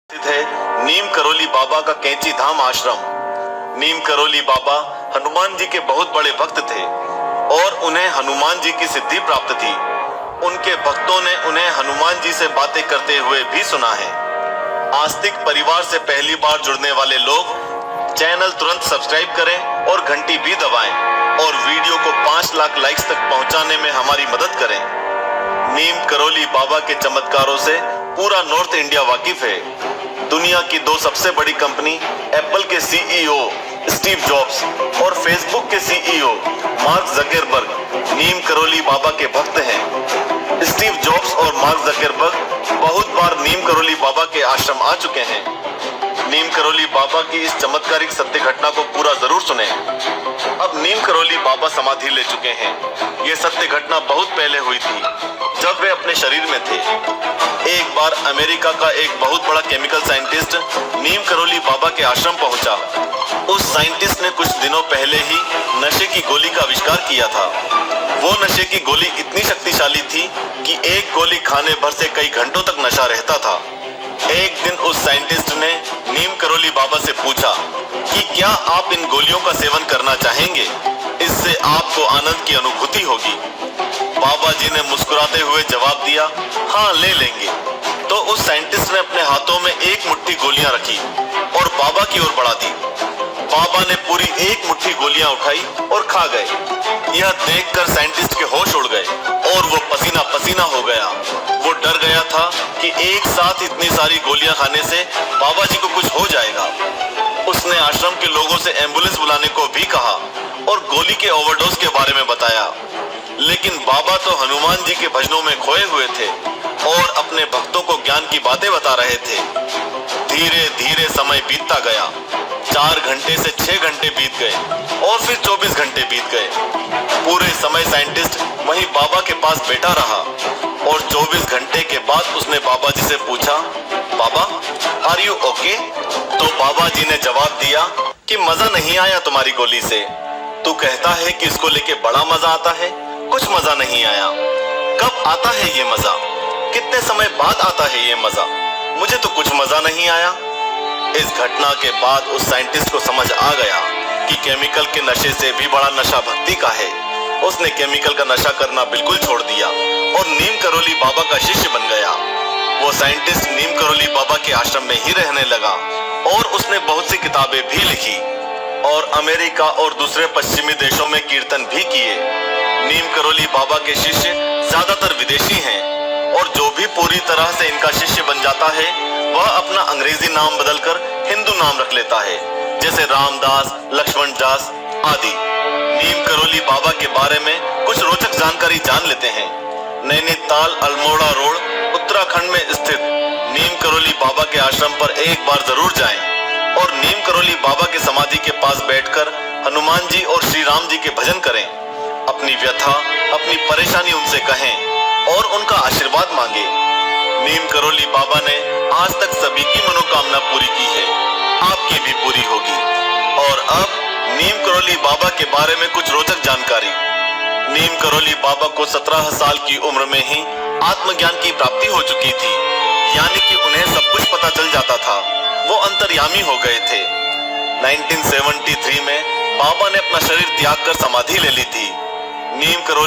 स्थित है नीम करोली बाबा का कैंची धाम आश्रम। नीम करोली बाबा हनुमान जी के बहुत बड़े भक्त थे और उन्हें हनुमान जी की सिद्धि प्राप्त थी। उनके भक्तों ने उन्हें हनुमान जी से बातें करते हुए भी सुना है। आस्तिक परिवार से पहली बार जुड़ने वाले लोग चैनल तुरंत सब्सक्राइब करें और घंटी भी दबाएं और वीडियो को 5 लाख लाइक्स तक पहुंचाने में हमारी मदद करें। नीम करोली बाबा के चमत्कारों से पूरा नॉर्थ इंडिया वाकिफ है। दुनिया की 2 सबसे बड़ी कंपनी एप्पल के सीईओ स्टीव जॉब्स और फेसबुक के CEO mark Zuckerberg Neem Karoli Baba के भक्त हैं। स्टीव जॉब्स और मार्क जकरबर्ग बहुत बार नीम करोली बाबा के आश्रम आ चुके हैं। नीम करोली बाबा की इस चमत्कारिक सत्य घटना को पूरा जरूर सुने। अब नीम करोली बाबा समाधि ले चुके हैं। ये सत्य घटना बहुत पहले हुई थी, जब वे अपने शरीर में थे। एक बार अमेरिका का एक बहुत बड़ा केमिकल साइंटिस्ट नीम करोली बाबा के आश्रम पहुंचा। उस साइंटिस्ट ने कुछ दिनों पहले ही नशे की गोली का आविष्कार किया था। वो नशे की गोली इतनी शक्तिशाली थी कि एक गोली खाने भर से कई घंटों तक नशा रहता था। एक दिन उस साइंटिस्ट ने नीम करोली बाबा से पूछा कि क्या आप इन गोलियों का सेवन करना चाहेंगे? इससे आपको आनंद की अनुभूति होगी। बाबा जी ने मुस्कुराते हुए जवाब दिया, हाँ ले लेंगे। तो उस साइंटिस्ट ने अपने हाथों में एक मुट्ठी गोलियां रखी और बाबा की ओर बढ़ा दी। बाबा ने पूरी एक मुट्ठी गोलियां उठाई और खा गए। यह देखकर साइंटिस्ट के होश उड़ गए और वो पसीना पसीना हो गया। वो डर गया था कि एक साथ इतनी सारी गोलियां खाने से बाबा जी को कुछ हो जाएगा। उसने आश्रम के लोगों से एम्बुलेंस बुलाने को भी कहा और गोली के ओवरडोज के बारे में बताया। लेकिन बाबा तो हनुमान जी के भजनों में खोए हुए थे और अपने भक्तों को ज्ञान की बातें बता रहे थे। धीरे धीरे समय बीतता गया। 4 घंटे से 6 घंटे बीत गए और फिर 24 घंटे बीत गए। पूरे समय साइंटिस्ट वहीं बाबा के पास बैठा रहा और 24 घंटे के बाद उसने बाबा जी से पूछा, बाबा आर यू ओके? तो बाबा जी ने जवाब दिया कि मजा नहीं आया तुम्हारी गोली से। तू कहता है कि इसको लेके बड़ा मजा आता है, कुछ मजा नहीं आया। कब आता है ये मजा? कितने समय बाद आता है ये मजा? मुझे तो कुछ मजा नहीं आया। इस घटना के बाद उस साइंटिस्ट को समझ आ गया कि केमिकल के नशे से भी बड़ा नशा भक्ति का है। उसने केमिकल का नशा करना बिल्कुल छोड़ दिया और नीम करोली बाबा का शिष्य बन गया। वो साइंटिस्ट नीम करोली बाबा के आश्रम में ही रहने लगा और उसने बहुत सी किताबें भी लिखी और अमेरिका और दूसरे पश्चिमी देशों में कीर्तन भी किए। नीम करोली बाबा के शिष्य ज्यादातर विदेशी हैं और जो भी पूरी तरह से इनका शिष्य बन जाता है वह अपना अंग्रेजी नाम बदलकर हिंदू नाम रख लेता है, जैसे रामदास, लक्ष्मण दास आदि। नीम करोली बाबा के बारे में कुछ रोचक जानकारी जान लेते हैं। नैनीताल अल्मोड़ा रोड उत्तराखंड में स्थित नीम करोली बाबा के आश्रम पर एक बार जरूर जाएं और नीम करोली बाबा के समाधि के पास बैठकर हनुमान जी और श्री राम जी के भजन करें। अपनी व्यथा, अपनी परेशानी उनसे कहें और उनका आशीर्वाद मांगे। नीम करोली बाबा ने आज तक सभी की मनोकामना पूरी की है, आपकी भी पूरी होगी। और अब नीम करोली बाबा के बारे में कुछ रोचक जानकारी। नीम करोली बाबा को 17 साल की उम्र में ही आत्मज्ञान की प्राप्ति हो चुकी थी, यानी कि उन्हें सब कुछ पता चल जाता था। वो अंतर्यामी हो गए थे। 1973 में बाबा ने अपना शरीर त्याग कर समाधि ले ली थी। नीम करोली